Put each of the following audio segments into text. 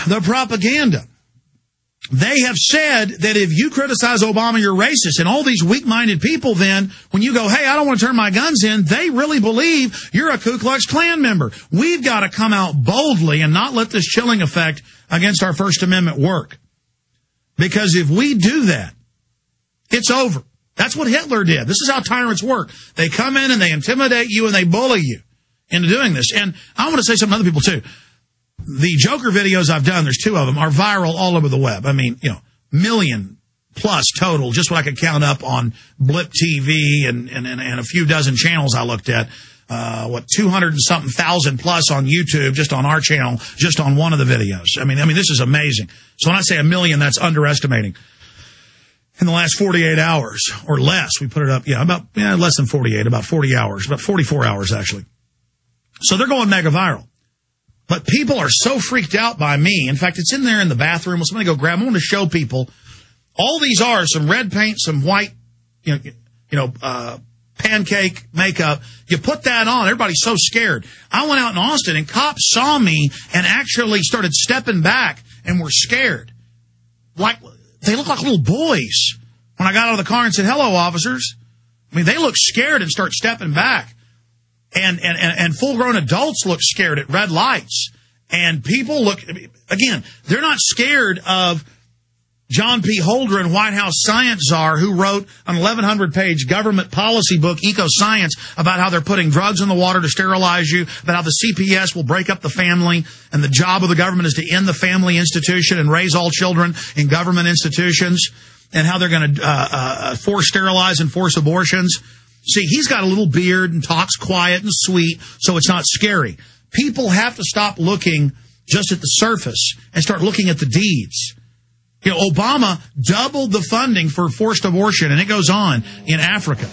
the propaganda. They have said that if you criticize Obama, you're racist. And all these weak-minded people then, when you go, hey, I don't want to turn my guns in, they really believe you're a Ku Klux Klan member. We've got to come out boldly and not let this chilling effect against our First Amendment work. Because if we do that, it's over. That's what Hitler did. This is how tyrants work. They come in and they intimidate you and they bully you into doing this. And I want to say something to other people, too. The Joker videos I've done, there's 2 of them, are viral all over the web. I mean, million plus total, just what I could count up on Blip TV and a few dozen channels I looked at. 200 and something thousand plus on YouTube, just on our channel, just on one of the videos. I mean, this is amazing. So when I say 1 million, that's underestimating. In the last 48 hours or less, we put it up, less than 48, about 40 hours, about 44 hours actually. So they're going mega viral. But people are so freaked out by me. In fact, it's in there in the bathroom. Well, somebody go grab them. I want to show people. All these are some red paint, some white, pancake makeup. You put that on. Everybody's so scared. I went out in Austin and cops saw me and actually started stepping back and were scared. Like, they look like little boys. When I got out of the car and said, hello, officers. I mean, they look scared and start stepping back. And full-grown adults look scared at red lights. And people look, again, they're not scared of John P. Holdren, White House science czar, who wrote an 1,100-page government policy book, Eco-Science, about how they're putting drugs in the water to sterilize you, about how the CPS will break up the family, and the job of the government is to end the family institution and raise all children in government institutions, and how they're going to force sterilize and force abortions. See, he's got a little beard and talks quiet and sweet, so it's not scary. People have to stop looking just at the surface and start looking at the deeds. Obama doubled the funding for forced abortion, and it goes on in Africa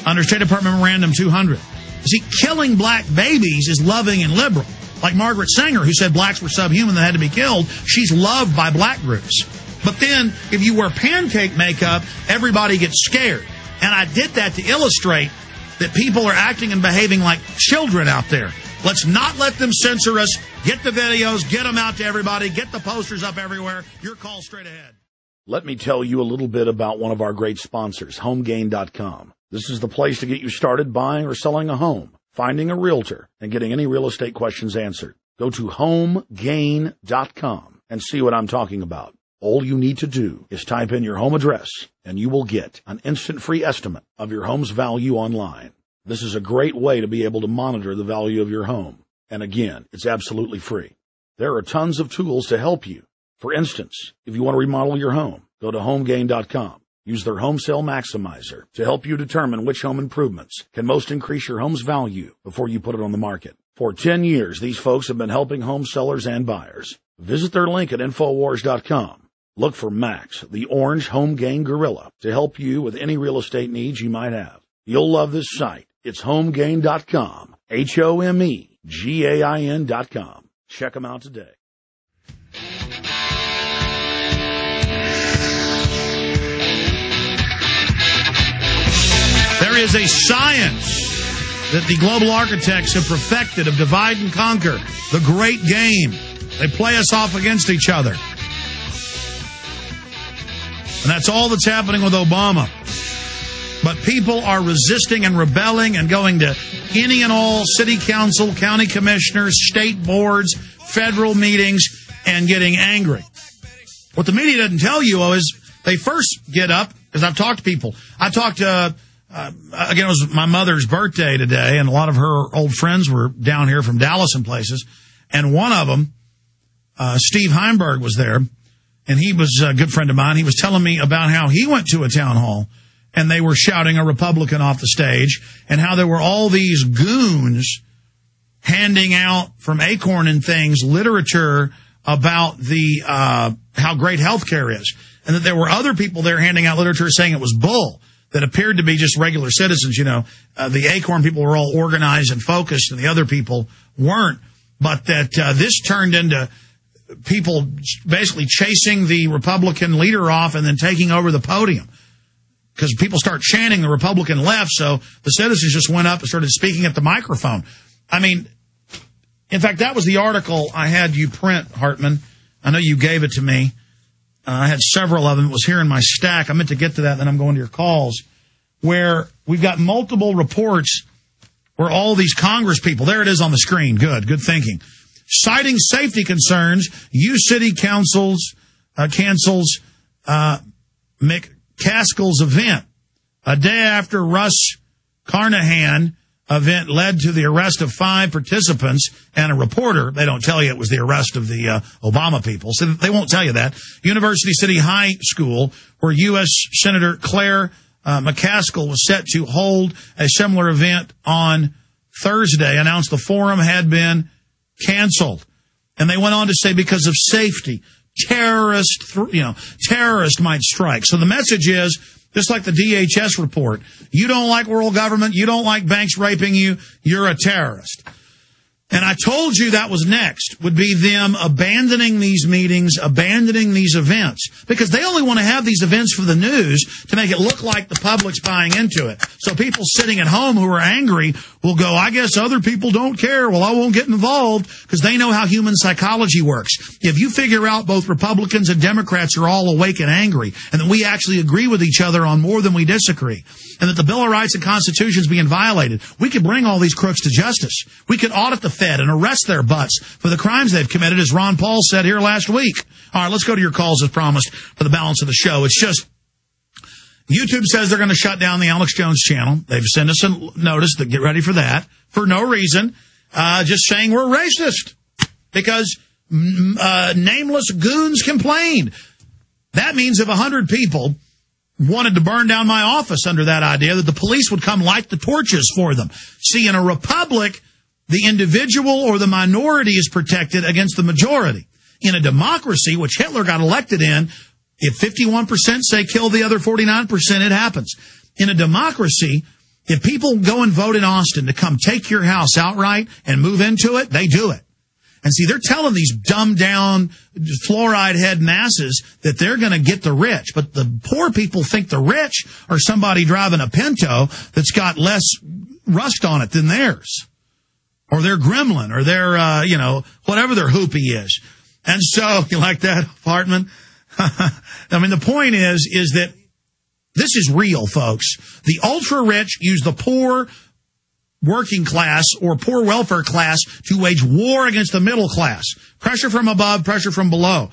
under State Department Memorandum 200. See, killing black babies is loving and liberal. Like Margaret Sanger, who said blacks were subhuman that had to be killed, she's loved by black groups. But then, if you wear pancake makeup, everybody gets scared. And I did that to illustrate that people are acting and behaving like children out there. Let's not let them censor us. Get the videos, get them out to everybody, get the posters up everywhere. Your call straight ahead. Let me tell you a little bit about one of our great sponsors, HomeGain.com. This is the place to get you started buying or selling a home, finding a realtor, and getting any real estate questions answered. Go to HomeGain.com and see what I'm talking about. All you need to do is type in your home address, and you will get an instant free estimate of your home's value online. This is a great way to be able to monitor the value of your home. And again, it's absolutely free. There are tons of tools to help you. For instance, if you want to remodel your home, go to HomeGain.com. Use their Home Sale Maximizer to help you determine which home improvements can most increase your home's value before you put it on the market. For 10 years, these folks have been helping home sellers and buyers. Visit their link at Infowars.com. Look for Max, the orange Home Gain Gorilla, to help you with any real estate needs you might have. You'll love this site. It's HomeGain.com, HomeGain.com. Check them out today. There is a science that the global architects have perfected of divide and conquer, the great game. They play us off against each other. And that's all that's happening with Obama. But people are resisting and rebelling and going to any and all city council, county commissioners, state boards, federal meetings, and getting angry. What the media doesn't tell you is they first get up, because I've talked to people. I talked to, again, it was my mother's birthday today, and a lot of her old friends were down here from Dallas and places. And one of them, Steve Heimberg, was there. And he was a good friend of mine. He was telling me about how he went to a town hall and they were shouting a Republican off the stage, and how there were all these goons handing out from Acorn and things literature about the how great healthcare is, and that there were other people there handing out literature saying it was bull, that appeared to be just regular citizens. The Acorn people were all organized and focused and the other people weren't, but that this turned into people basically chasing the Republican leader off and then taking over the podium, because people start chanting the Republican left. So the citizens just went up and started speaking at the microphone. I mean, in fact, that was the article I had you print, Hartman. I know you gave it to me. I had several of them. It was here in my stack. I meant to get to that, then I'm going to your calls, where we've got multiple reports where all these Congress people, there it is on the screen. Good thinking. Citing safety concerns, city councils cancels McCaskill's event. A day after Russ Carnahan event led to the arrest of 5 participants and a reporter. They don't tell you it was the arrest of the Obama people, so they won't tell you that. University City High School, where U.S. Senator Claire McCaskill was set to hold a similar event on Thursday, announced the forum had been canceled. And they went on to say because of safety, terrorist might strike. So the message is, just like the DHS report, you don't like world government, you don't like banks raping you, you're a terrorist. And I told you that was next, would be them abandoning these meetings, abandoning these events, because they only want to have these events for the news to make it look like the public's buying into it. So people sitting at home who are angry will go, I guess other people don't care. Well, I won't get involved, because they know how human psychology works. If you figure out both Republicans and Democrats are all awake and angry, and that we actually agree with each other on more than we disagree, and that the Bill of Rights and Constitution is being violated, we could bring all these crooks to justice. We could audit the Fed and arrest their butts for the crimes they've committed, as Ron Paul said here last week. All right, let's go to your calls as promised for the balance of the show. It's just, YouTube says they're going to shut down the Alex Jones channel. They've sent us a notice to get ready for that, for no reason, just saying we're racist because nameless goons complained. That means if 100 people wanted to burn down my office under that idea, that the police would come light the torches for them. See, in a republic, the individual or the minority is protected against the majority. In a democracy, which Hitler got elected in, if 51% say kill the other 49%, it happens. In a democracy, if people go and vote in Austin to come take your house outright and move into it, they do it. And see, they're telling these dumbed down fluoride head masses that they're going to get the rich. But the poor people think the rich are somebody driving a Pinto that's got less rust on it than theirs, or their Gremlin, or their, whatever their hoopy is. And so, you like that, Hartman? I mean, the point is that this is real, folks. The ultra-rich use the poor working class or poor welfare class to wage war against the middle class. Pressure from above, pressure from below.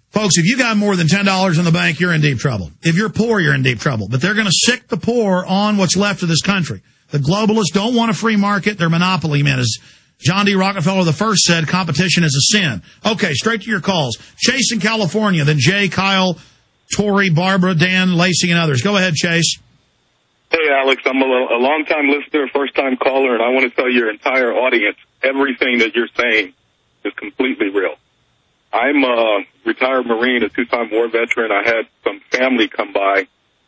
Folks, if you got more than $10 in the bank, you're in deep trouble. If you're poor, you're in deep trouble. But they're going to sick the poor on what's left of this country. The globalists don't want a free market. They're monopoly men. As John D. Rockefeller I said, competition is a sin. Okay, straight to your calls. Chase in California, then Jay, Kyle, Tori, Barbara, Dan, Lacey, and others. Go ahead, Chase. Hey, Alex, I'm a long-time listener, first-time caller, and I want to tell your entire audience everything that you're saying is completely real. I'm a retired Marine, a 2-time war veteran. I had some family come by,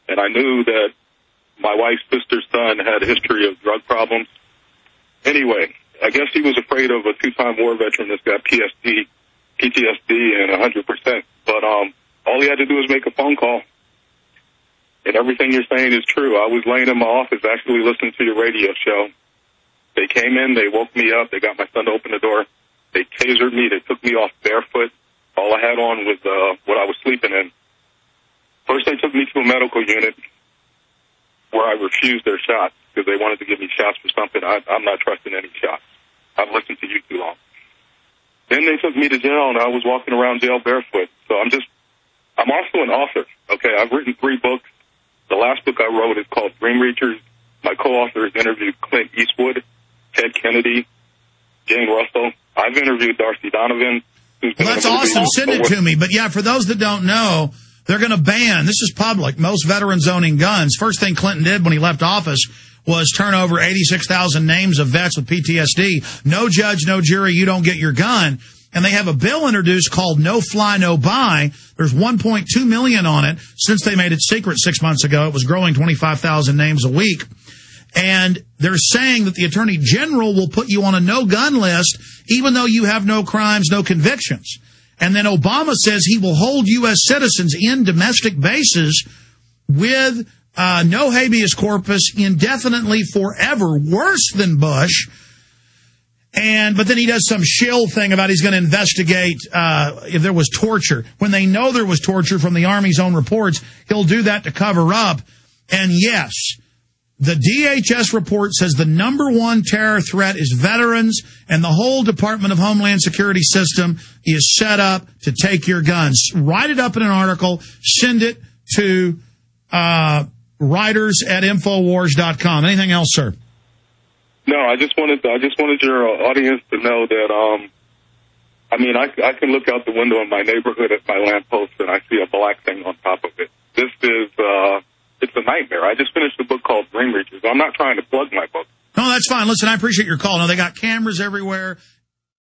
and I knew that my wife's sister's son had a history of drug problems. Anyway, I guess he was afraid of a 2-time war veteran that's got PTSD and 100%. But all he had to do was make a phone call. And everything you're saying is true. I was laying in my office actually listening to your radio show. They came in, they woke me up, they got my son to open the door. They tasered me, they took me off barefoot. All I had on was what I was sleeping in. First they took me to a medical unit where I refused their shots because they wanted to give me shots for something. I'm not trusting any shots. I've listened to you too long. Then they took me to jail, and I was walking around jail barefoot. So I'm also an author, okay? I've written 3 books. The last book I wrote is called Dream Reachers. My co-authors interviewed Clint Eastwood, Ted Kennedy, Jane Russell. I've interviewed Darcy Donovan. Well, that's awesome. Send it to me. But, yeah, for those that don't know, they're going to ban, this is public, most veterans owning guns. First thing Clinton did when he left office was turn over 86,000 names of vets with PTSD. No judge, no jury, you don't get your gun. And they have a bill introduced called No Fly, No Buy. There's 1.2 million on it. Since they made it secret 6 months ago, it was growing 25,000 names a week. And they're saying that the Attorney General will put you on a no-gun list, even though you have no crimes, no convictions. And then Obama says he will hold U.S. citizens in domestic bases with no habeas corpus indefinitely forever, worse than Bush. But then he does some shill thing about he's going to investigate if there was torture. When they know there was torture from the Army's own reports, he'll do that to cover up. And yes, the DHS report says the number one terror threat is veterans, and the whole Department of Homeland Security system is set up to take your guns. Write it up in an article, send it to writers at Infowars.com. Anything else, sir? No, I just wanted your audience to know that, I can look out the window in my neighborhood at my lamppost and I see a black thing on top of it. This is, it's a nightmare. I just finished a book called Dream Reachers. I'm not trying to plug my book. No, that's fine. Listen, I appreciate your call. No, they got cameras everywhere.